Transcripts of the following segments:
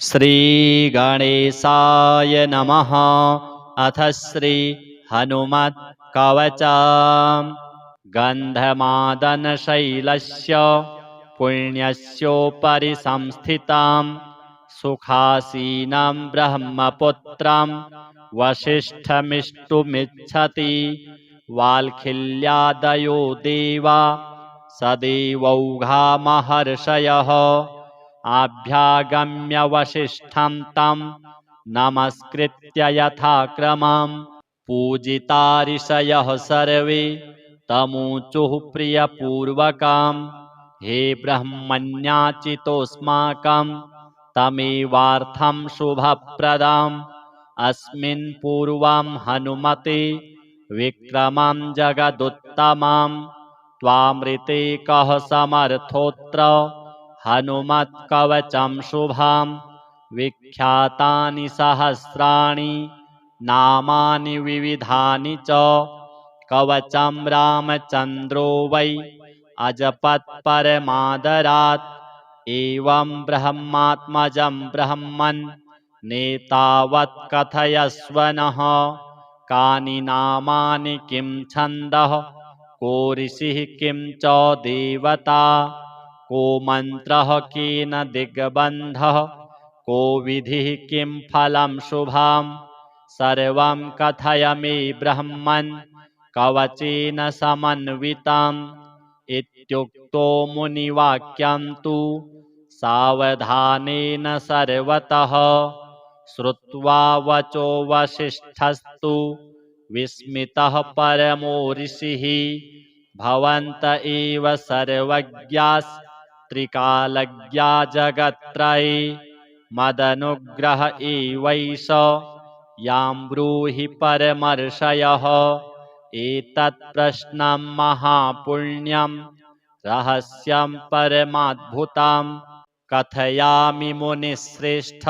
श्रीगणेशाय नमः। अथ श्री हनुमत् कवचम्। गन्धमादनशैलस्य पुण्यस्योपरि संस्थितां सुखासीनं ब्रह्मपुत्रं वसिष्ठमिष्टुमिच्छति। वाल्खिल्यादयो देवा सदेवौघा महर्षयः आभ्यागम्य वसिष्ठं तं नमस्कृत्य यथाक्रमं पूजिता ऋषयः सर्वे तमूचुः प्रियपूर्वकं। हे ब्रह्मण्याचितोऽस्माकं तमेवार्थं शुभप्रदम्। अस्मिन् पूर्वं हनुमते विक्रमं जगदुत्तमं त्वामृते कः समर्थोऽत्र हनुमत्कवचं शुभं। विख्यातानि सहस्राणि नामानि विविधानि च कवचं रामचन्द्रो वै अजपत् परमादरात्। एवं ब्रह्मात्मजं ब्रह्मन् नेतावत् कथयस्व नः। कानि नामानि किं छन्दः को ऋषिः किं च देवता को मन्त्रः केन दिग्बन्धः को विधिः किं फलं शुभम्। सर्वं कथय मे ब्रह्मन् कवचेन समन्वितम्। इत्युक्तो मुनिवाक्यं तु सावधानेन सर्वतः श्रुत्वा वचो वसिष्ठस्तु विस्मितः परमो ऋषिः। भवन्त एव सर्वज्ञास्त्रिकालज्ञा जगत्त्रये मदनुग्रह एवैष यां ब्रूहि परमर्षयः। एतत् प्रश्नं महापुण्यं रहस्यं परमाद्भुतं कथयामि मुनिश्रेष्ठ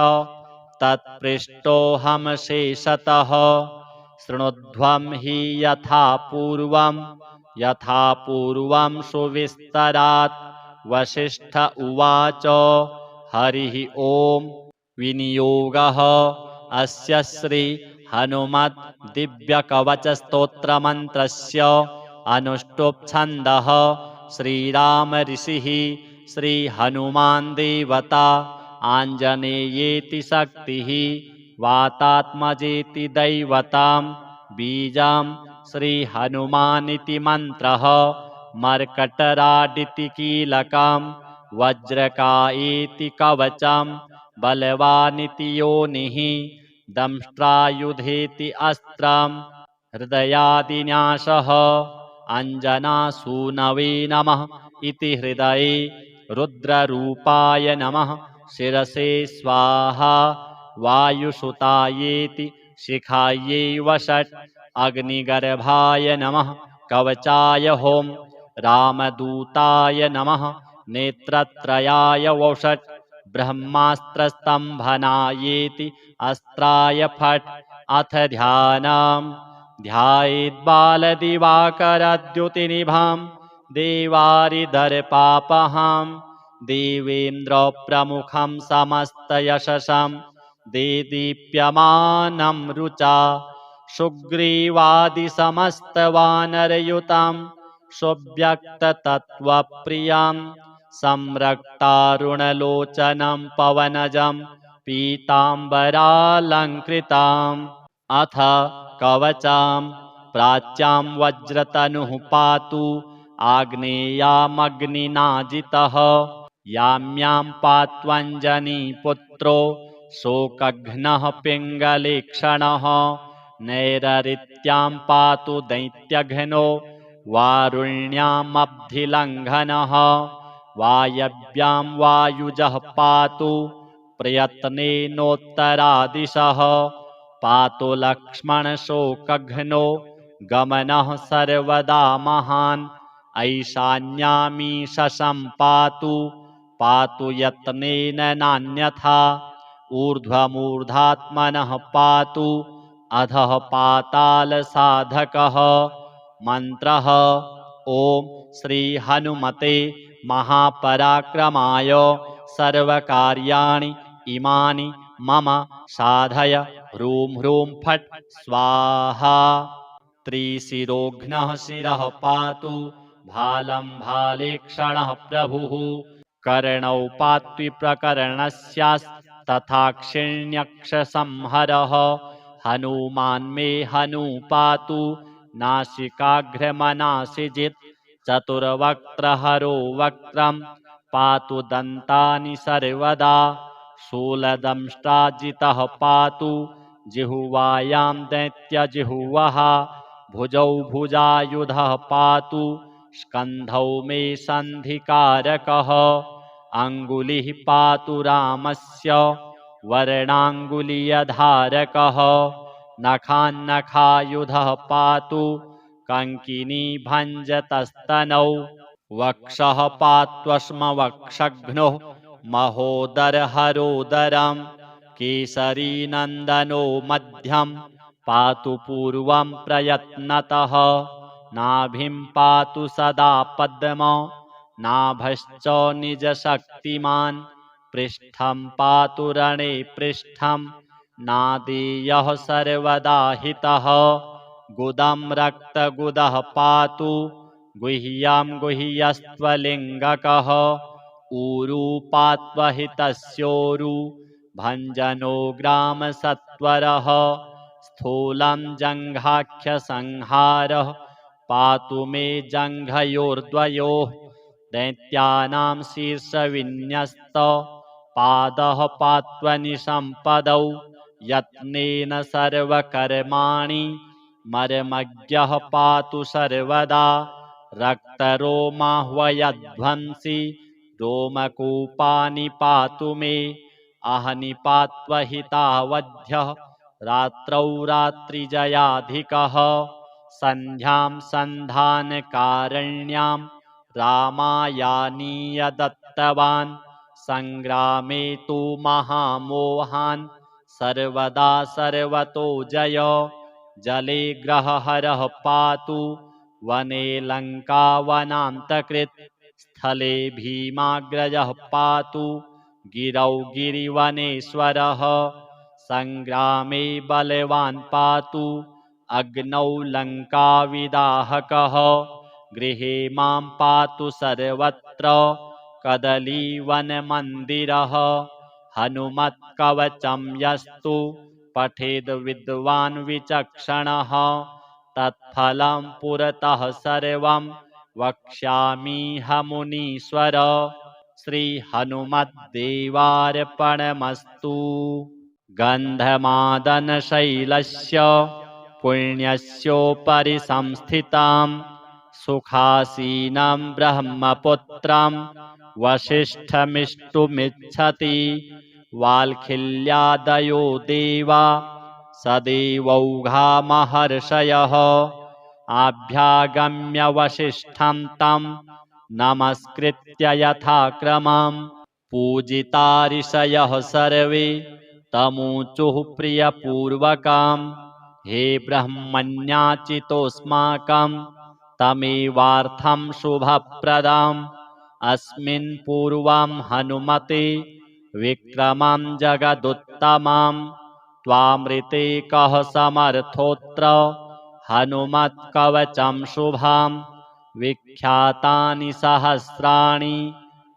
तत्पृष्टोऽहं शेषतः। शृणुध्वं हि यथा पूर्वं सुविस्तरात्। वसिष्ठ उवाच हरिः ओं विनियोगः अस्य श्री हनुमत् दिव्यकवचस्तोत्रमन्त्रस्य अनुष्टुप् छन्दः। श्रीराम ऋषिः श्रीहनुमान् देवता आञ्जनेयेति शक्तिः वातात्मजेति दैवतां बीजं श्रीहनुमानिति मन्त्रः। मर्कटराडिति कीलकं वज्रकायेति कवचं बलवानिति योनिः दंष्ट्रायुधेति अस्त्रं हृदयादिन्यासः। अञ्जनासूनवे नमः इति हृदये रुद्ररूपाय नमः शिरसे स्वाहा। वायुसुतायेति शिखायै वषट् अग्निगर्भाय नमः कवचाय होम्। रामदूताय नमः नेत्रत्रयाय वषट् ब्रह्मास्त्रस्तम्भनायेति अस्त्राय फट्। अथ ध्यानम् ध्यायेद्बालदिवाकरद्युतिनिभां देवारिदर्पापहां देवेन्द्रप्रमुखं समस्तयशसं देदीप्यमानं रुचा सुग्रीवादिसमस्तवानरयुतं सुव्यक्ततत्त्वप्रियं संरक्तारुणलोचनं पवनजं पीताम्बरालङ्कृताम्। अथ कवचं प्राच्यां वज्रतनुः पातु आग्नेयामग्निनाजितः याम्यां पात्वञ्जनीपुत्रो शोकघ्नः पिङ्गलेक्षणः। नैररित्यां पातु दैत्यघ्नो वारुण्यामब्धिलङ्घनः। वायव्यां वायुजः पातु प्रयत्नेनोत्तरादिशः। पातु लक्ष्मणशोकघ्नो गमनः सर्वदा महान्। ऐशान्यामीशं पातु पातु यत्नेन नान्यथा। ऊर्ध्वमूर्धात्मनः पातु अधः पातालसाधकः। मन्त्रः ॐ श्रीहनुमते महापराक्रमाय सर्वकार्याणि इमानि मम साधय ह्रूं ह्रूं फट् स्वाहा त्रिशिरोघ्नः शिरः पातु भालं भालेक्षणः प्रभुः कर्णौ पात्विप्रकरणस्यास्तथाक्षिण्यक्षसंहरः हनुमान् मे हनूपातु नासिकाग्रमनासिजित् चतुर्वक्त्रहरो वक्त्रं पातु दन्तानि सर्वदा शूलदंष्ट्राजितः पातु जिह्वायां दैत्यजिह्वः भुजौ भुजायुधः पातु स्कन्धौ मे सन्धिकारकः अङ्गुलिः पातु रामस्य वर्णाङ्गुलीयधारकः नखान्नखायुधः पातु कङ्किनी भञ्जतस्तनौ वक्षः पात्वश्मवक्षघ्नो महोदरहरोदरं केसरीनन्दनो मध्यं पातु पूर्वं प्रयत्नतः नाभिं पातु सदा पद्म नाभश्च निजशक्तिमान् पृष्ठं पातु रणे पृष्ठं नादेयः सर्वदा हितः गुदं रक्तगुदः पातु गुह्यां गुह्यस्त्वलिङ्गकः ऊरू पात्वहितस्योरु भञ्जनो ग्रामसत्वरः स्थूलं जङ्घाख्यसंहारः पातु मे जङ्घयोर्द्वयोः दैत्यानां शीर्षविन्यस्त पादः पात्वनिसम्पदौ यत्नेन सर्वकर्माणि मर्मज्ञः पातु सर्वदा रक्तरोमाह्वयध्वंसि रोमकूपानि पातु मे अहनि पात्वहितावध्यः रात्रौ रात्रिजयाधिकः सन्ध्यां सन्धानकारण्यां रामायानीय दत्तवान् सङ्ग्रामे तु महामोहान् सर्वदा सर्वतो जय जले ग्रहहरः पातु वने लङ्कावनान्तकृत् स्थले भीमाग्रजः पातु गिरौ गिरिवनेश्वरः सङ्ग्रामे बलवान् पातु अग्नौ लङ्काविदाहकः गृहे मां पातु सर्वत्र कदलीवनमन्दिरः हनुमत्कवचं यस्तु पठेद् विद्वान् विचक्षणः तत्फलं पुरतः सर्वं वक्ष्यामीह मुनीश्वर श्रीहनुमद्देवार्पणमस्तु गन्धमादनशैलस्य पुण्यस्योपरि संस्थितां सुखासीनं ब्रह्मपुत्रं वसिष्ठमिष्टुमिच्छति वाल्खिल्यादयो देवा सदेवौघा महर्षयः आभ्यागम्य वसिष्ठं तं नमस्कृत्य यथाक्रमं पूजिता ऋषयः सर्वे तमूचुः प्रियपूर्वकं हे ब्रह्मण्याचितोऽस्माकं तमेवार्थं शुभप्रदम् अस्मिन् पूर्वं हनुमते विक्रमं जगदुत्तमं त्वामृते कः समर्थोऽत्र हनुमत्कवचं शुभं विख्यातानि सहस्राणि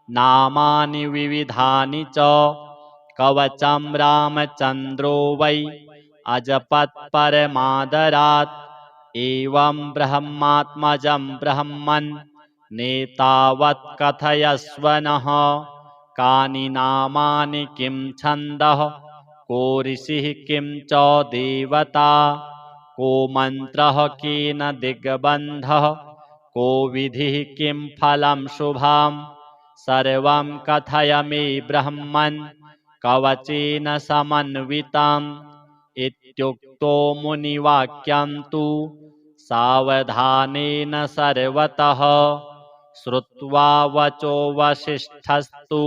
नामानि विविधानि च कवचं रामचन्द्रो वै अजपत्परमादरात् एवं ब्रह्मात्मजं ब्रह्मन् नेतावत् कथयस्व नः कानि नामानि किं छन्दः को ऋषिः किं च देवता को मन्त्रः केन दिग्बन्धः को विधिः किं फलं शुभं सर्वं कथय मे ब्रह्मन् कवचेन समन्वितम् इत्युक्तो मुनिवाक्यं तु सावधानेन सर्वतः श्रुत्वा वचो वसिष्ठस्तु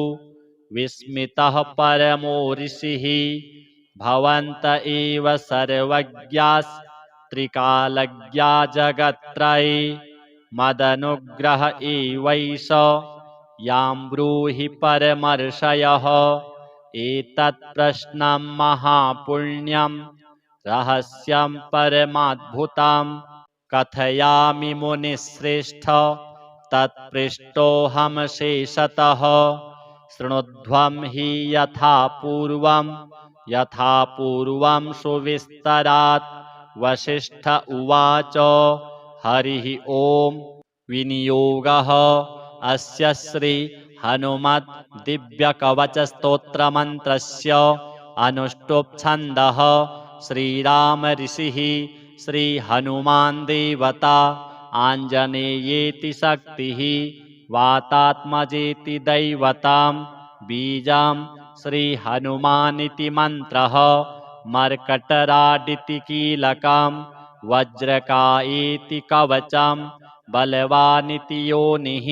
विस्मितः परमो ऋषिः भवन्त एव सर्वज्ञास्त्रिकालज्ञा जगत्त्रये मदनुग्रह एवैष यां ब्रूहि परमर्षयः एतत् प्रश्नं महापुण्यं रहस्यं परमाद्भुतं कथयामि मुनिश्रेष्ठ तत्पृष्टोऽहं शेषतः शृणुध्वं हि यथा पूर्वं सुविस्तरात् वसिष्ठ उवाच हरिः ओम् विनियोगः अस्य श्री हनुमत् दिव्यकवचस्तोत्रमन्त्रस्य अनुष्टुप् छन्दः श्रीराम ऋषिः श्रीहनुमान् देवता आञ्जनेयेति शक्तिः वातात्मजेति दैवतां बीजं श्रीहनुमानिति मन्त्रः मर्कटराडिति कीलकं वज्रकायेति कवचं बलवानिति योनिः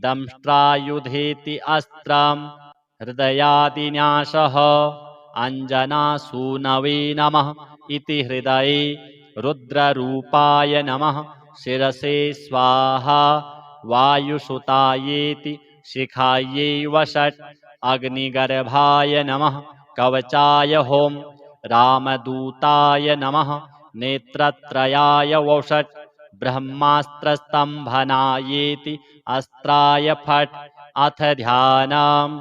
दंष्ट्रायुधेति अस्त्रं हृदयादिन्यासः अञ्जनासूनवे नमः इति हृदये रुद्ररूपाय नमः शिरसे स्वाहा वायुसुतायेति शिखायै वषट् अग्निगर्भाय नमः कवचाय होम रामदूताय नमः नेत्रत्रयाय वषट् ब्रह्मास्त्रस्तम्भनायेति अस्त्राय फट् अथ ध्यानम्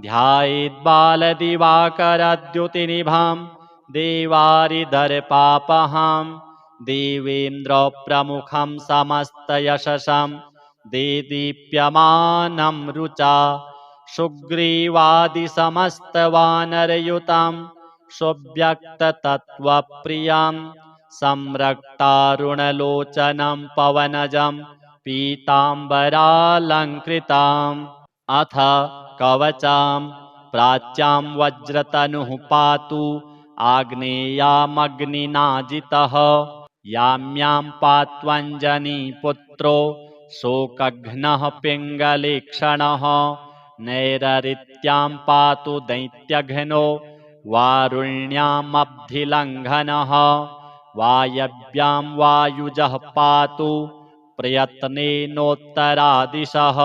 ध्यायेद्बालदिवाकरद्युतिनिभां देवारिदर्पापहां देवेन्द्रप्रमुखं समस्तयशसं देदीप्यमानं रुचा सुग्रीवादिसमस्तवानरयुतं सुव्यक्ततत्त्वप्रियं संरक्तारुणलोचनं पवनजं पीताम्बरालङ्कृताम् अथ कवचां प्राच्यां वज्रतनुः पातु आग्नेयामग्निनाजितः याम्यां पात्वञ्जनीपुत्रो शोकघ्नः पिङ्गलेक्षणः नैररित्यां पातु दैत्यघ्नो वारुण्यामब्धिलङ्घनः वायव्यां वायुजः पातु प्रयत्नेनोत्तरादिशः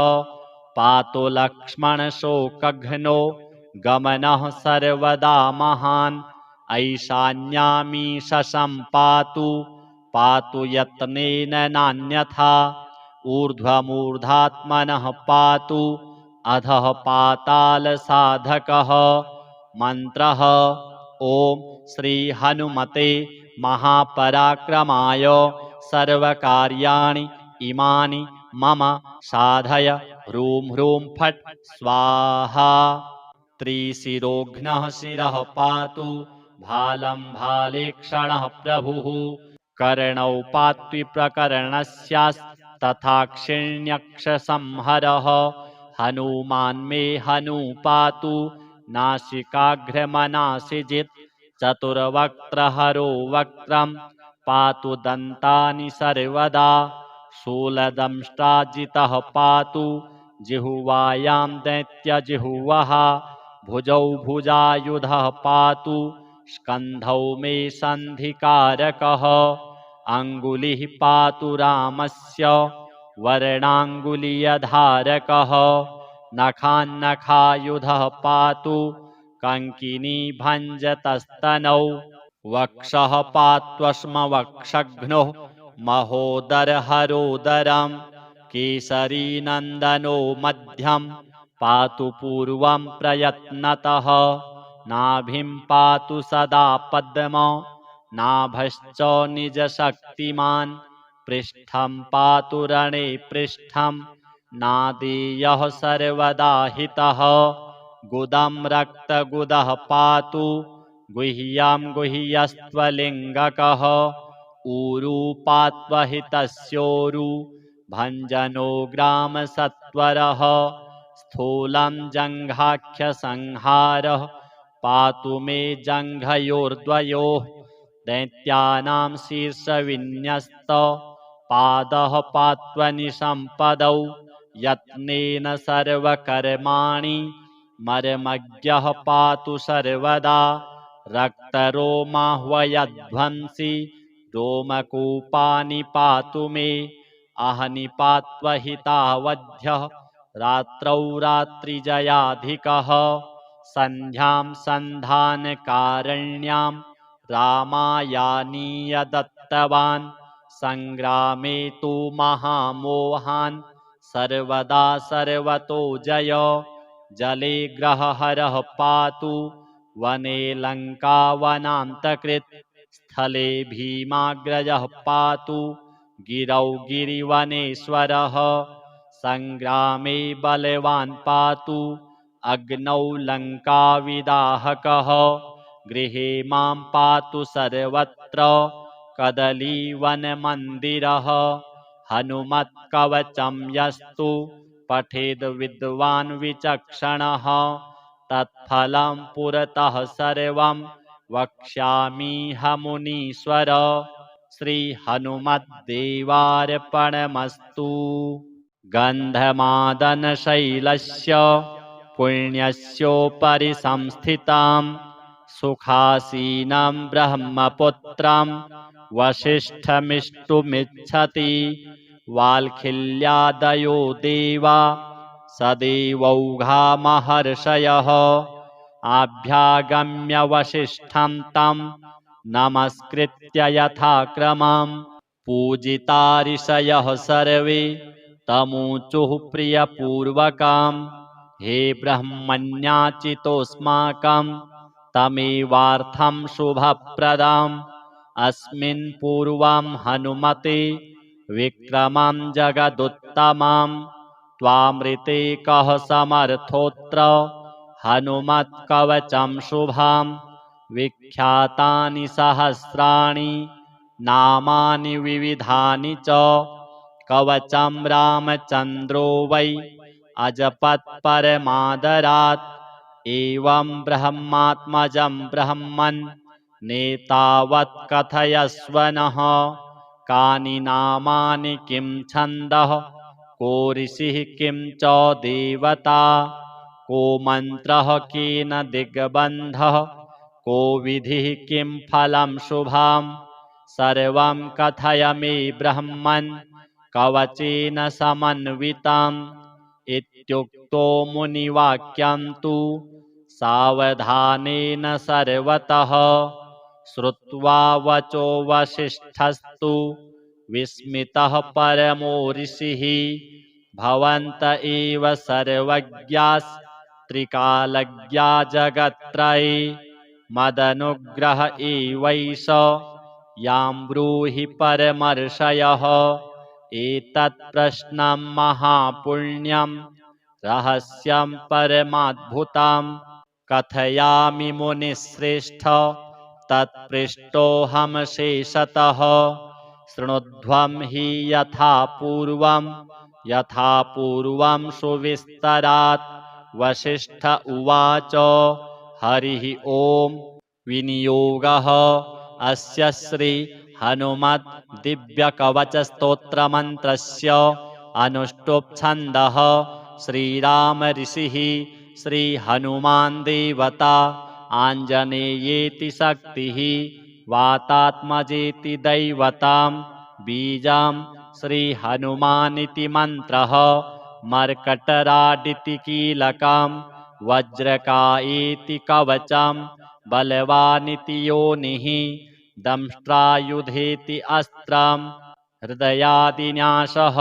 पातु लक्ष्मणशोकघ्नो गमनः सर्वदा महान् ऐशान्यामीशं पातु यत्नेन नान्यथा ऊर्ध्वमूर्धात्मनः पातु अधः पातालसाधकः मन्त्रः ॐ श्रीहनुमते महापराक्रमाय सर्वकार्याणि इमानि मम साधय ह्रूं ह्रूं फट् स्वाहा त्रिशिरोघ्नः शिरः पातु भालं भालेक्षणः प्रभुः कर्णौ पात्विप्रकरणस्यास्तथाक्षिण्यक्षसंहरः हनुमान्मे हनू पातु नासिकाग्रमनासिजित् चतुर्वक्त्रहरो वक्त्रं पातु दन्तानि सर्वदा शूलदंष्ट्राजितः पातु जिह्वायां दैत्यजिह्वः भुजौ भुजायुधः पातु स्कन्धौ मे सन्धिकारकः अङ्गुलिः पातु रामस्य वर्णाङ्गुलीयधारकः नखान्नखायुधः पातु कङ्किनी भञ्जतस्तनौ वक्षः पात्वश्मवक्षघ्नो महोदरहरोदरं केसरीनन्दनो मध्यं पातु पूर्वं प्रयत्नतः नाभिं पातु सदा पद्म नाभश्च निजशक्तिमान् पृष्ठं पातु रणे पृष्ठं नादेयः सर्वदा हितः गुदं रक्तगुदः पातु गुह्यां गुह्यस्त्वलिङ्गकः ऊरू पात्वहितस्योरु भञ्जनो ग्रामसत्वरः स्थूलं जङ्घाख्यसंहारः पातु मे जङ्घयोर्द्वयोः दैत्यानां शीर्षविन्यस्त पादः पात्वनिसम्पदौ यत्नेन सर्वकर्माणि मर्मज्ञः पातु सर्वदा रक्तरोमाह्वयध्वंसि रोमकूपानि पातु मे अहनिपात्वहितावध्यः रात्रौ रात्रिजयाधिकः सन्ध्यां सन्धानकारण्यां रामायानीय दत्तवान् सङ्ग्रामे तु महामोहान् सर्वदा सर्वतो जय जले ग्रहहरः पातु वने लङ्कावनान्तकृत् स्थले भीमाग्रजः पातु गिरौ गिरिवनेश्वरः सङ्ग्रामे बलवान् पातु अग्नौ लङ्काविदाहकः गृहे मां पातु सर्वत्र कदलीवनमन्दिरः हनुमत्कवचं यस्तु पठेद् विद्वान् विचक्षणः तत्फलं पुरतः सर्वं वक्ष्यामीह मुनीश्वर श्रीहनुमद्देवार्पणमस्तु। गन्धमादनशैलस्य पुण्यस्योपरि संस्थितां सुखासीनं ब्रह्मपुत्रं वसिष्ठमिष्टुमिच्छति वाल्खिल्यादयो देवा सदेवौघा महर्षयः आभ्यागम्य वसिष्ठं तं नमस्कृत्य यथाक्रमं पूजिता ऋषयः सर्वे तमूचुः प्रियपूर्वकं हे ब्रह्मण्याचितोऽस्माकं तमेवार्थं शुभप्रदम् अस्मिन् पूर्वं हनुमते विक्रमं जगदुत्तमं त्वामृते कः समर्थोऽत्र हनुमत्कवचं शुभं विख्यातानि सहस्राणि नामानि विविधानि च कवचं रामचन्द्रो वै अजपत् परमादरात् एवं ब्रह्मात्मजं ब्रह्मन् नेतावत् कथयस्व नः कानि नामानि किं छन्दः को ऋषिः किं च देवता को मन्त्रः केन दिग्बन्धः को विधिः किं फलं शुभं सर्वं कथय मे ब्रह्मन् कवचेन समन्वितम् इत्युक्तो मुनिवाक्यं तु सावधानेन सर्वतः श्रुत्वा वचो वसिष्ठस्तु विस्मितः परमो ऋषिः भवन्त एव सर्वज्ञास्त्रिकालज्ञा जगत्त्रये मदनुग्रह एवैष यां ब्रूहि परमर्षयः एतत् प्रश्नं महापुण्यं रहस्यं परमाद्भुतं कथयामि मुनिश्रेष्ठ तत्पृष्टोऽहं शेषतः शृणुध्वं हि यथा पूर्वं सुविस्तरात् वसिष्ठ उवाच हरिः ओं विनियोगः अस्य श्री हनुमत् दिव्यकवचस्तोत्रमन्त्रस्य अनुष्टुप् छन्दः श्रीराम ऋषिः श्रीहनुमान् देवता आञ्जनेयेति शक्तिः वातात्मजेति दैवतां बीजं श्रीहनुमानिति मन्त्रः मर्कटराडिति कीलकं वज्रकायेति कवचं बलवानिति योनिः दंष्ट्रायुधेति अस्त्रं हृदयादिन्यासः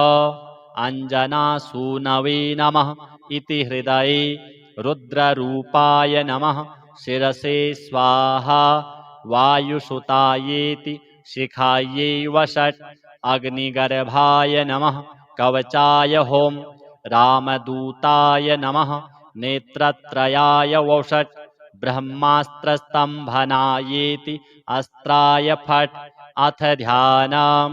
अञ्जनासूनवे नमः इति हृदये रुद्ररूपाय नमः शिरसे स्वाहा वायुसुतायेति शिखायै वषट् अग्निगर्भाय नमः कवचाय होम रामदूताय नमः नेत्रत्रयाय वषट् ब्रह्मास्त्रस्तम्भनायेति अस्त्राय फट् अथ ध्यानं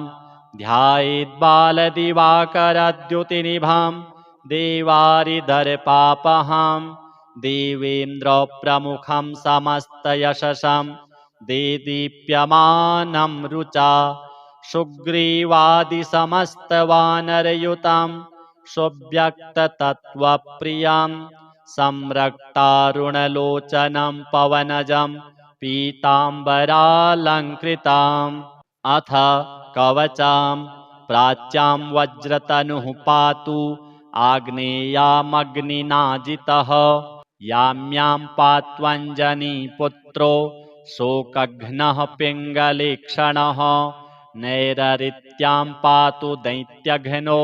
ध्यायेद्बालदिवाकरद्युतिनिभां देवारिदर्पापहां देवेन्द्रप्रमुखं समस्तयशसं देदीप्यमानं रुचा सुग्रीवादिसमस्तवानरयुतं सुव्यक्ततत्त्वप्रियं संरक्तारुणलोचनं पवनजं पीताम्बरालङ्कृताम् अथ कवचां प्राच्यां वज्रतनुः पातु आग्नेयामग्निनाजितः याम्यां पात्वञ्जनीपुत्रो शोकघ्नः पिङ्गलीक्षणः नैररित्यां पातु दैत्यघ्नो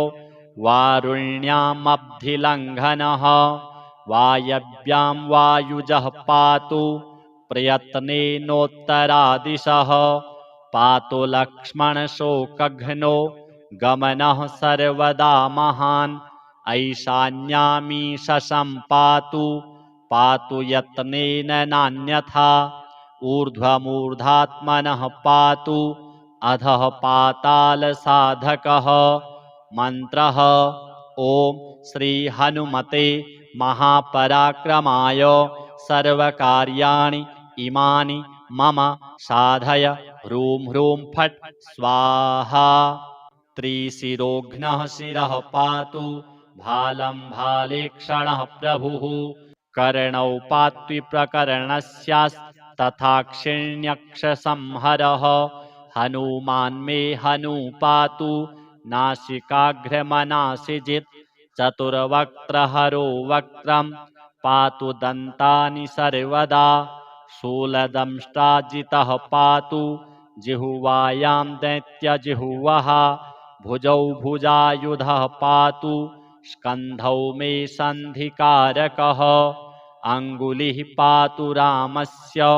वारुण्यामब्धिलङ्घनः वायव्यां वायुजः पातु प्रयत्नेनोत्तरादिशः पातु लक्ष्मणशोकघ्नो गमनः सर्वदा महान् ऐशान्यामीशशं पातु पातु यत्नेन नान्यथा ऊर्ध्वमूर्धात्मनः पातु अधः पातालसाधकः मन्त्रः ॐ श्री हनुमते महापराक्रमाय सर्वकार्याणि इमानि मम साधय ह्रूं ह्रूं फट् स्वाहा त्रिशिरोघ्नः शिरः पातु भालं भालेक्षणः प्रभुः कर्णौ पात्विप्रकरणस्यास्तथाक्षिण्यक्षसंहरः हनुमान् मे हनूपातु नासिकाग्रमनासिजित् चतुर्वक्त्रहरो वक्त्रं पातु दन्तानि सर्वदा शूलदंष्ट्राजितः पातु जिह्वायां दैत्यजिह्वः भुजौ भुजायुधः पातु स्कन्धौ मे सन्धिकारकः अङ्गुलिः पातु रामस्य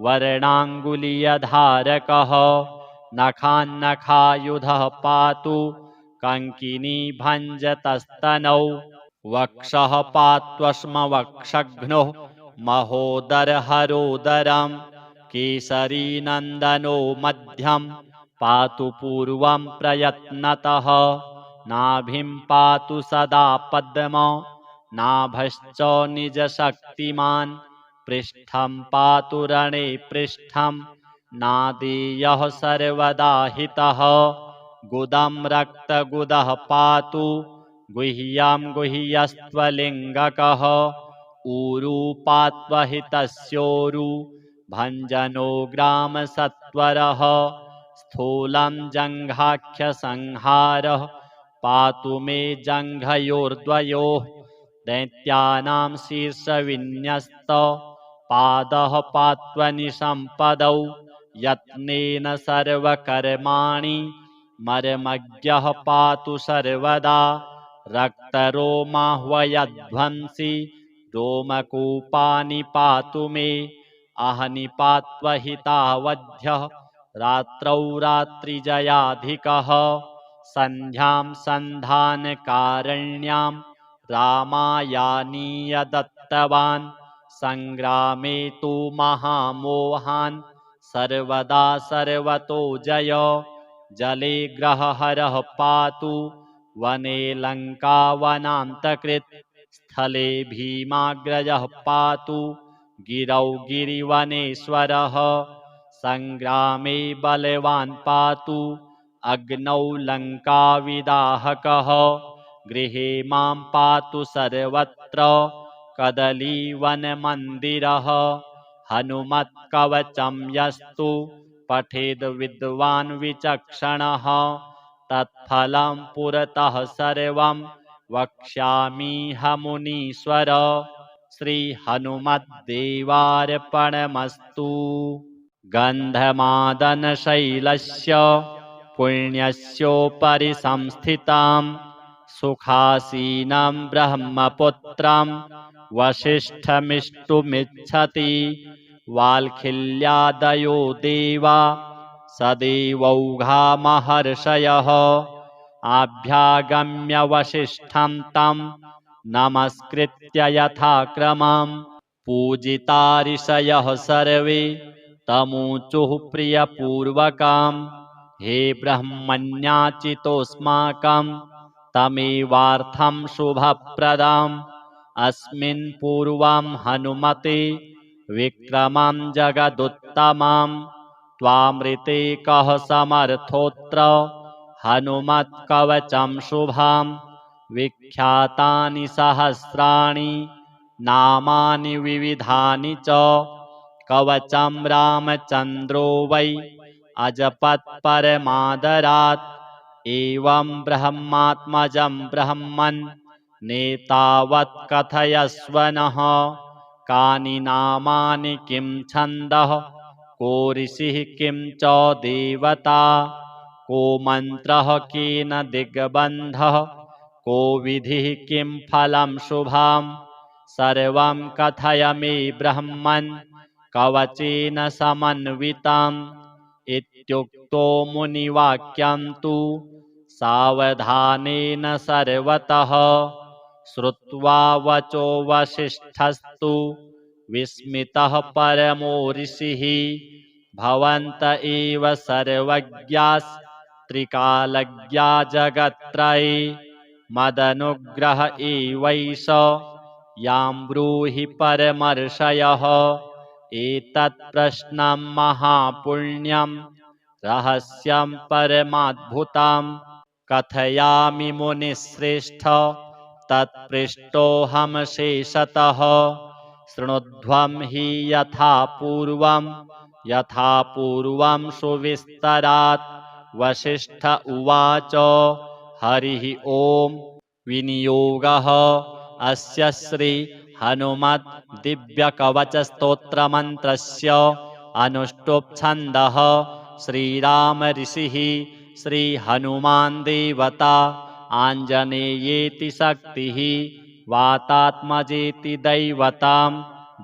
वर्णाङ्गुलीयधारकः नखान्नखायुधः पातु कङ्किनी भञ्जतस्तनौ वक्षः पात्वश्मवक्षघ्नो महोदरहरोदरं केसरीनन्दनो मध्यं पातु पूर्वं प्रयत्नतः नाभिं पातु सदा पद्म नाभश्च निजशक्तिमान् पृष्ठं पातु रणे पृष्ठं नादेयः सर्वदा हितः गुदं रक्तगुदः पातु गुह्यं गुह्यस्त्वलिङ्गकः ऊरू पात्वहितस्योरु भञ्जनो ग्रामसत्वरः स्थूलं जङ्घाख्यसंहारः पातु मे जङ्घयोर्द्वयोः दैत्यानां शीर्षविन्यस्त पादः पात्वनिसम्पदौ यत्नेन सर्वकर्माणि मर्मज्ञः पातु सर्वदा रक्तरोमाह्वयध्वंसि रोमकूपानि पातु मे अहनिपात्वहितावध्यः रात्रौ रात्रिजयाधिकः सन्ध्यां सन्धानकारण्यां रामायानीय दत्तवान् सङ्ग्रामे तु महामोहान् सर्वदा सर्वतो जय जले ग्रहहरः पातु वने लङ्कावनान्तकृत् स्थले भीमाग्रजः पातु गिरौ गिरिवनेश्वरः सङ्ग्रामे बलवान् पातु अग्नौ लङ्काविदाहकः गृहे मां पातु सर्वत्र कदलीवनमन्दिरः हनुमत्कवचं यस्तु पठेद् विद्वान् विचक्षणः तत्फलं पुरतः सर्वं वक्ष्यामीह मुनीश्वर श्रीहनुमद्देवार्पणमस्तु गन्धमादनशैलस्य पुण्यस्योपरि संस्थितां सुखासीनं ब्रह्मपुत्रं वसिष्ठमिष्टुमिच्छति वाल्खिल्यादयो देवा सदेवौघामहर्षयः आभ्यागम्य वसिष्ठं तं नमस्कृत्य यथाक्रमं पूजिता ऋषयः सर्वे तमूचुः प्रियपूर्वकं हे ब्रह्मण्याचितोऽस्माकं तमेवार्थं शुभप्रदम् अस्मिन् पूर्वं हनुमते विक्रमं जगदुत्तमं त्वामृते कः समर्थोऽत्र हनुमत्कवचं शुभं विख्यातानि सहस्राणि नामानि विविधानि च कवचं रामचन्द्रो वै अजपत्परमादरात् एवं ब्रह्मात्मजं ब्रह्मन् नेतावत् कथयस्व नः कानि नामानि किं छन्दः को ऋषिः किं च देवता को मन्त्रः केन दिग्बन्धः को विधिः किं फलं शुभां सर्वं कथय मे ब्रह्मन् कवचेन समन्वितम् इत्युक्तो मुनिवाक्यं तु सावधानेन सर्वतः श्रुत्वा वचो वसिष्ठस्तु विस्मितः परमो ऋषिः भवन्त एव सर्वज्ञास्त्रिकालज्ञा जगत्त्रये मदनुग्रह एवैष यां ब्रूहि परमर्षयः एतत् प्रश्नं महापुण्यं रहस्यं परमाद्भुतं कथयामि मुनिश्रेष्ठ तत्पृष्टोऽहं शेषतः शृणुध्वं हि यथा पूर्वं सुविस्तरात् वसिष्ठ उवाच हरिः ओम् विनियोगः अस्य श्री हनुमत् दिव्यकवचस्तोत्रमन्त्रस्य अनुष्टुप् छन्दः श्रीराम ऋषिः श्रीहनुमान् देवता आञ्जनेयेति शक्तिः वातात्मजेति दैवतां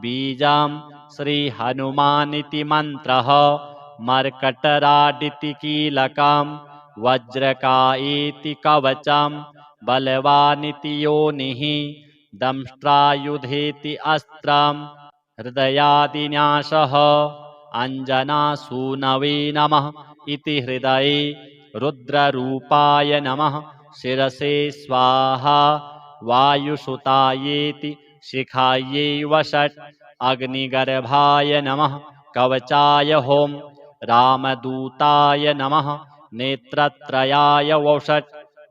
बीजं श्रीहनुमानिति मन्त्रः मर्कटराडिति कीलकं वज्रकायेति कवचं बलवानिति योनिः दंष्ट्रायुधेति अस्त्रं हृदयादिन्यासः अञ्जनासूनवे नमः इति हृदये रुद्ररूपाय नमः शिरसे स्वाहा वायुसुतायेति शिखायै वषट् अग्निगर्भाय नमः कवचाय होम रामदूताय नमः नेत्रत्रयाय वषट्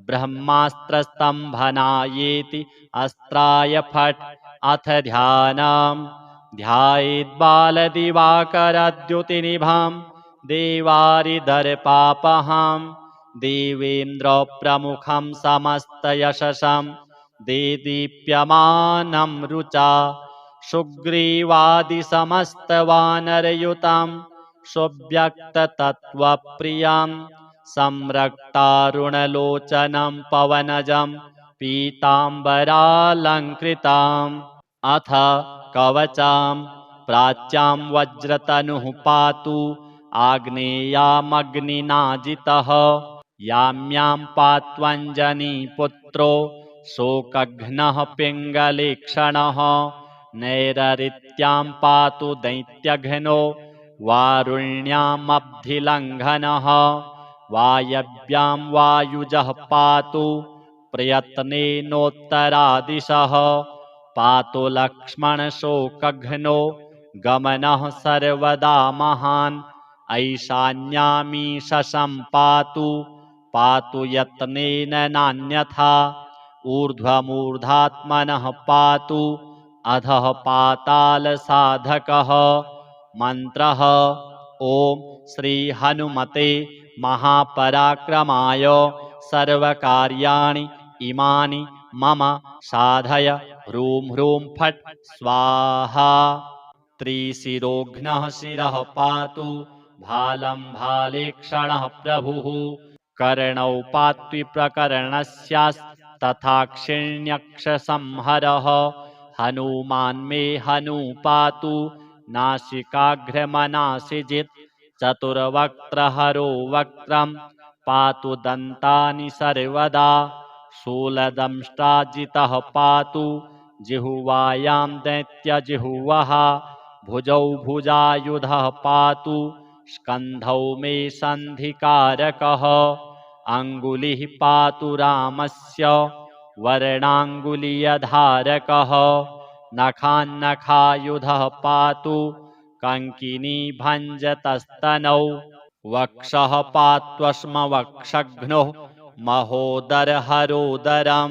ब्रह्मास्त्रस्तम्भनायेति अस्त्राय फट् अथ ध्यानम् ध्यायेद्बालदिवाकरद्युतिनिभां देवारिदर्पापहां देवेन्द्रप्रमुखं समस्तयशसं देदीप्यमानं रुचा सुग्रीवादिसमस्तवानरयुतं सुव्यक्ततत्त्वप्रियं संरक्तारुणलोचनं पवनजं पीताम्बरालङ्कृताम् अथ कवचां प्राच्यां वज्रतनुः पातु आग्नेयामग्निनाजितः याम्यां पात्वञ्जनीपुत्रो शोकघ्नः पिङ्गलेक्षणः नैररित्यां पातु दैत्यघ्नो वारुण्यामब्धिलङ्घनः वायव्यां वायुजः पातु प्रयत्नेनोत्तरादिशः पातु लक्ष्मणशोकघ्नो गमनः सर्वदा महान् ऐशान्यामीशं पातु पातु यत्नेन नान्यथा ऊर्ध्वमूर्धात्मनः पातु अधः पातालसाधकः मन्त्रः ॐ श्रीहनुमते महापराक्रमाय सर्वकार्याणि इमानि मम साधय ह्रूं ह्रूं फट् स्वाहा त्रिशिरोघ्नः शिरः पातु भालं भालेक्षणः प्रभुः कर्णौ पात्विप्रकरणस्यास्तथाक्षिण्यक्षसंहरः हनुमान्मे हनू पातु नासिकाग्रमनासिजित् चतुर्वक्त्रहरो वक्त्रं पातु दन्तानि सर्वदा शूलदंष्ट्राजितः पातु जिह्वायां दैत्यजिह्वः भुजौ भुजायुधः पातु स्कन्धौ मे सन्धिकारकः अङ्गुलिः पातु रामस्य वर्णाङ्गुलीयधारकः नखान्नखायुधः पातु कङ्किनी भञ्जतस्तनौ वक्षः पात्वश्मवक्षघ्नो महोदरहरोदरं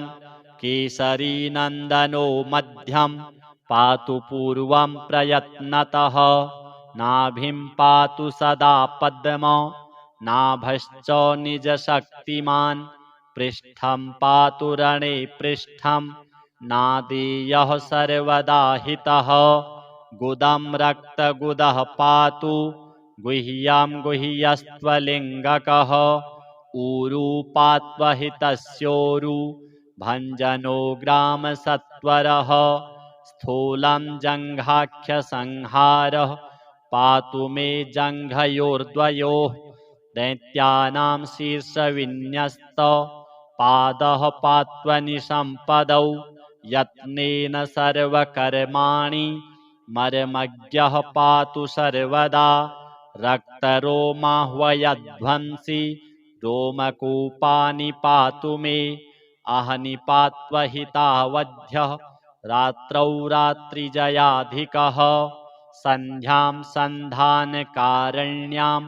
केसरीनन्दनो मध्यं पातु पूर्वं प्रयत्नतः नाभिं पातु सदा पद्म नाभश्च निजशक्तिमान् पृष्ठं पातु रणे पृष्ठं नादेयः सर्वदा हितः गुदं रक्तगुदः पातु गुह्यां गुह्यस्त्वलिङ्गकः ऊरूपात्वहितस्योरु भञ्जनो ग्रामसत्वरः स्थूलं जङ्घाख्यसंहारः पातु मे जङ्घयोर्द्वयोः दैत्यानां शीर्षविन्यस्त पादः पात्वनिसम्पदौ यत्नेन सर्वकर्माणि मर्मज्ञः पातु सर्वदा रक्तरोमाह्वयध्वंसि रोमकूपानि पातु मे अहनिपात्वहितावध्यः रात्रौ रात्रिजयाधिकः सन्ध्यां सन्धानकारण्यां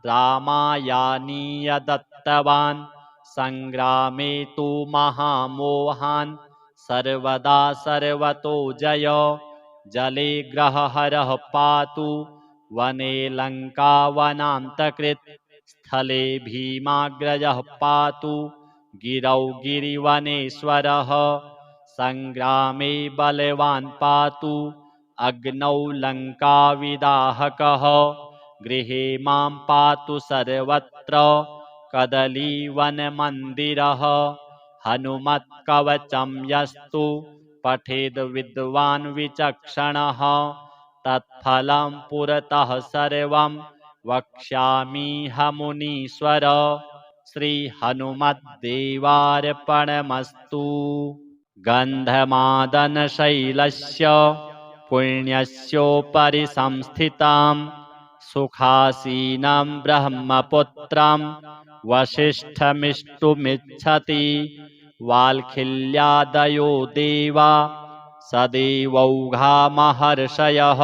रामायानीय दत्तवान् सङ्ग्रामे तु महामोहान् सर्वदा सर्वतो जय जले ग्रहहरः पातु वने लङ्कावनान्तकृत् स्थले भीमाग्रजः पातु गिरौ गिरिवनेश्वरः सङ्ग्रामे बलवान् पातु अग्नौ लङ्काविदाहकः गृहे मां पातु सर्वत्र कदलीवनमन्दिरः हनुमत्कवचं यस्तु पठेद् विद्वान् विचक्षणः तत्फलं पुरतः सर्वं वक्ष्यामीह मुनीश्वर श्रीहनुमद्देवार्पणमस्तु। गन्धमादनशैलस्य पुण्यस्योपरि संस्थितां सुखासीनं ब्रह्मपुत्रं वसिष्ठमिष्टुमिच्छति वाल्खिल्यादयो देवा सदेवौघा महर्षयः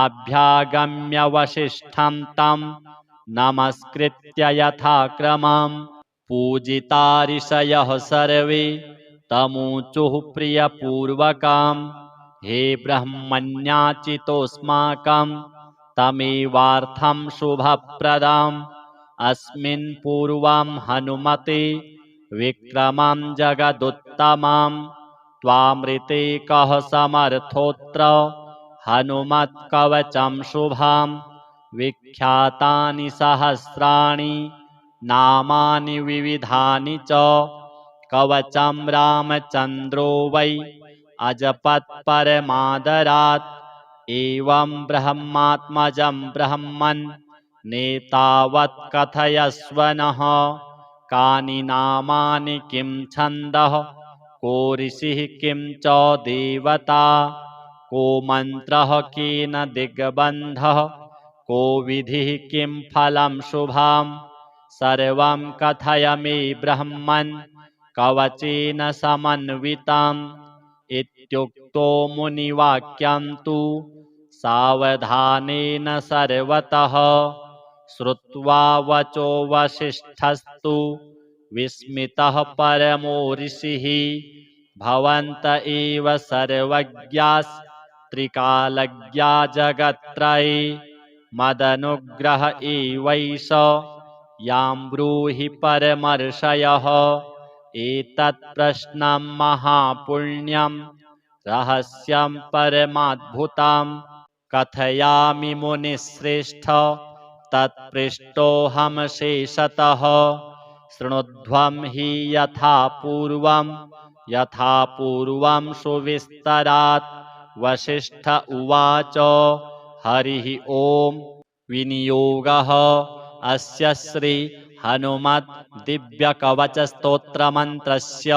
आभ्यागम्य वसिष्ठं तं नमस्कृत्य यथाक्रमं पूजिता ऋषयः सर्वे तमूचुः प्रियपूर्वकं हे ब्रह्मण्याचितोऽस्माकं तमेवार्थं शुभप्रदम् अस्मिन् पूर्वं हनुमते विक्रमं जगदुत्तमं त्वामृते कः समर्थोऽत्र हनुमत्कवचं शुभं विख्यातानि सहस्राणि नामानि विविधानि च कवचं रामचन्द्रो वै अजपत् परमादरात् एवं ब्रह्मात्मजं ब्रह्मन् नेतावत् कथयस्व नः कानि नामानि किं छन्दः को ऋषिः किं च देवता को मन्त्रः केन दिग्बन्धः को विधिः किं फलं शुभं सर्वं कथय मे ब्रह्मन् कवचेन समन्वितम् इत्युक्तो मुनिवाक्यं तु सावधानेन सर्वतः श्रुत्वा वचो वसिष्ठस्तु विस्मितः परमो ऋषिः भवन्त एव सर्वज्ञास्त्रिकालज्ञा जगत्त्रये मदनुग्रह एवैष यां ब्रूहि परमर्षयः एतत् प्रश्नं महापुण्यं रहस्यं परमाद्भुतं कथयामि मुनिश्रेष्ठ तत्पृष्टोऽहं शेषतः शृणुध्वं हि यथा पूर्वं सुविस्तरात् वसिष्ठ उवाच हरिः ओं विनियोगः अस्य श्री हनुमत् दिव्यकवचस्तोत्रमन्त्रस्य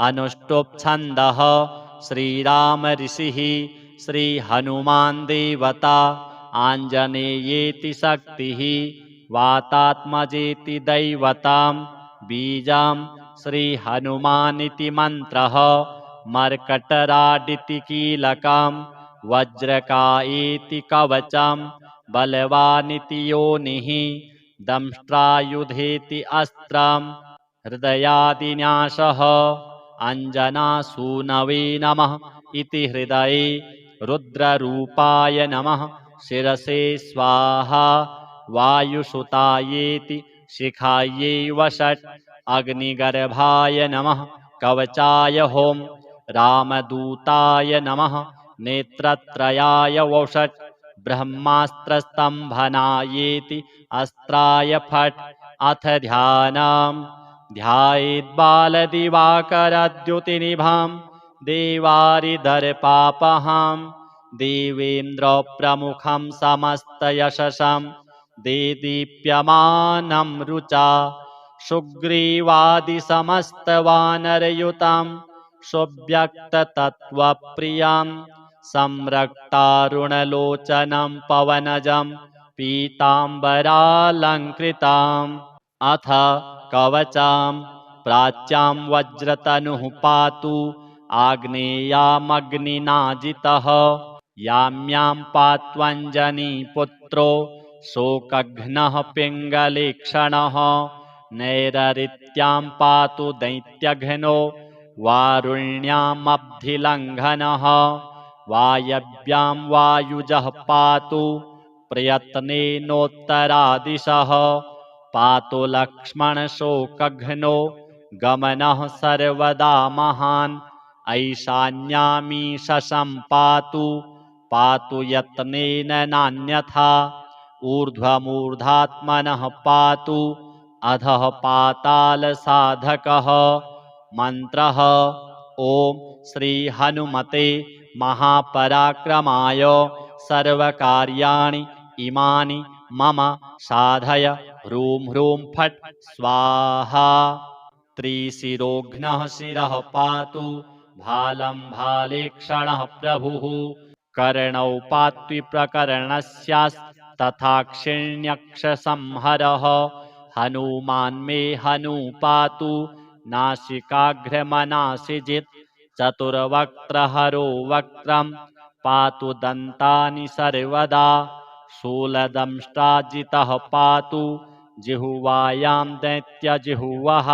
अनुष्टुप् छन्दः श्रीराम ऋषिः श्रीहनुमान् देवता आञ्जनेयेति शक्तिः वातात्मजेति दैवतां बीजं श्रीहनुमानिति मन्त्रः मर्कटराडिति कीलकं वज्रकायेति कवचं बलवानिति योनिः दंष्ट्रायुधेति अस्त्रं हृदयादिन्यासः अञ्जनासूनवे नमः इति हृदये रुद्ररूपाय नमः शिरसे स्वाहा वायुसुतायेति शिखायै वषट् अग्निगर्भाय नमः कवचाय हों रामदूताय नमः नेत्रत्रयाय वौषट् ब्रह्मास्त्रस्तम्भनायेति अस्त्राय फट् अथ ध्यानम् ध्यायेद्बालदिवाकरद्युतिनिभां देवारिदर्पापहां देवेन्द्रप्रमुखं समस्तयशसं देदीप्यमानं रुचा सुग्रीवादिसमस्तवानरयुतं सुव्यक्ततत्त्वप्रियं संरक्तारुणलोचनं पवनजं पीताम्बरालङ्कृताम् अथ कवचां प्राच्यां वज्रतनुः पातु आग्नेयामग्निनाजितः याम्यां पात्वञ्जनीपुत्रो शोकघ्नः पिङ्गलेक्षणः नैररित्यां पातु दैत्यघ्नो वारुण्यामब्धिलङ्घनः वायव्यां वायुजः पातु प्रयत्नेनोत्तरादिशः पातु लक्ष्मणशोकघ्नो गमनः सर्वदा महान् ऐशान्यामीशं पातु पातु यत्नेन नान्यथा ऊर्ध्वमूर्धात्मनः पातु अधः पातालसाधकः मन्त्रः ॐ श्रीहनुमते महापराक्रमाय सर्वकार्याणि इमानि मम साधय ह्रूं ह्रूं फट् स्वाहा त्रिशिरोघ्नः शिरः पातु भालं भालेक्षणः प्रभुः कर्णौ पात्विप्रकरणस्यास्तथाक्षिण्यक्षसंहरः हनुमान् मे हनू पातु नासिकाग्रमनासिजित् चतुर्वक्त्रहरो वक्त्रं पातु दन्तानि सर्वदा शूलदंष्ट्राजितः पातु जिह्वायां दैत्यजिह्वः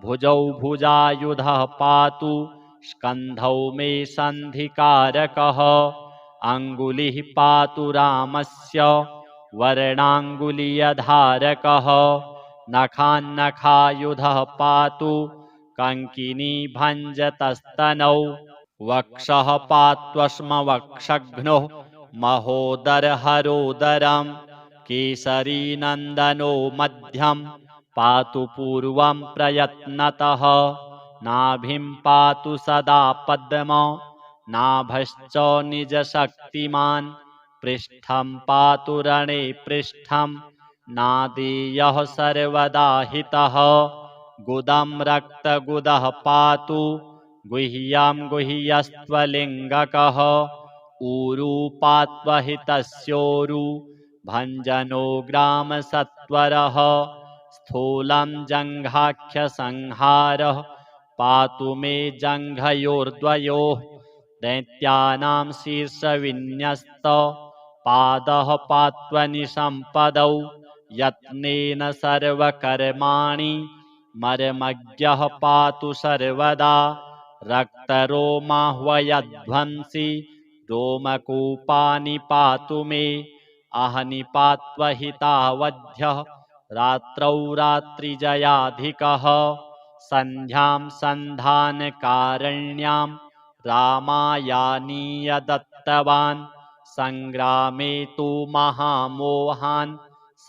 भुजौ भुजायुधः पातु स्कन्धौ मे सन्धिकारकः अङ्गुलिः पातु रामस्य वर्णाङ्गुलीयधारकः नखान्नखायुधः पातु कङ्किनी भञ्जतस्तनौ वक्षः पात्वश्मवक्षघ्नो महोदरहरोदरं केसरीनन्दनो मध्यं पातु पूर्वं प्रयत्नतः नाभिं पातु सदा पद्म नाभश्च निजशक्तिमान् पृष्ठं पातु रणे पृष्ठं नादेयः सर्वदा हितः गुदं रक्तगुदः पातु गुह्यं गुह्यस्त्वलिङ्गकः ऊरू पात्वहितस्योरु भञ्जनो ग्रामसत्वरः स्थूलं जङ्घाख्यसंहारः पातु मे जङ्घयोर्द्वयोः दैत्यानां शीर्षविन्यस्त पादः पात्वनिसम्पदौ यत्नेन सर्वकर्माणि मर्मज्ञः पातु सर्वदा रक्तरोमाह्वयध्वंसि रोमकूपानि पातु मे अहनिपात्वहितावध्यः रात्रौ रात्रिजयाधिकः सन्ध्यां सन्धानकारण्यां रामायानीय दत्तवान् सङ्ग्रामे तु महामोहान्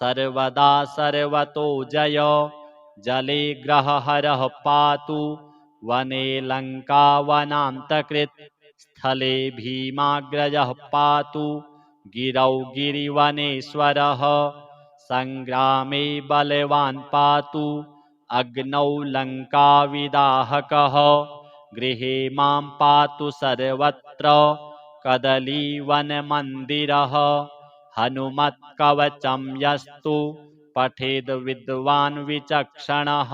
सर्वदा सर्वतो जय जले ग्रहहरः पातु वने लङ्कावनान्तकृत् स्थले भीमाग्रजः पातु गिरौ गिरिवनेश्वरः सङ्ग्रामे बलवान् पातु अग्नौ लङ्काविदाहकः गृहे मां पातु सर्वत्र कदलीवनमन्दिरः हनुमत्कवचं यस्तु पठेद् विद्वान् विचक्षणः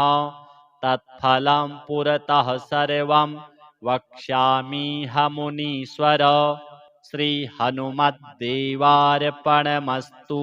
तत्फलं पुरतः सर्वं वक्ष्यामीह मुनीश्वर श्रीहनुमद्देवार्पणमस्तु।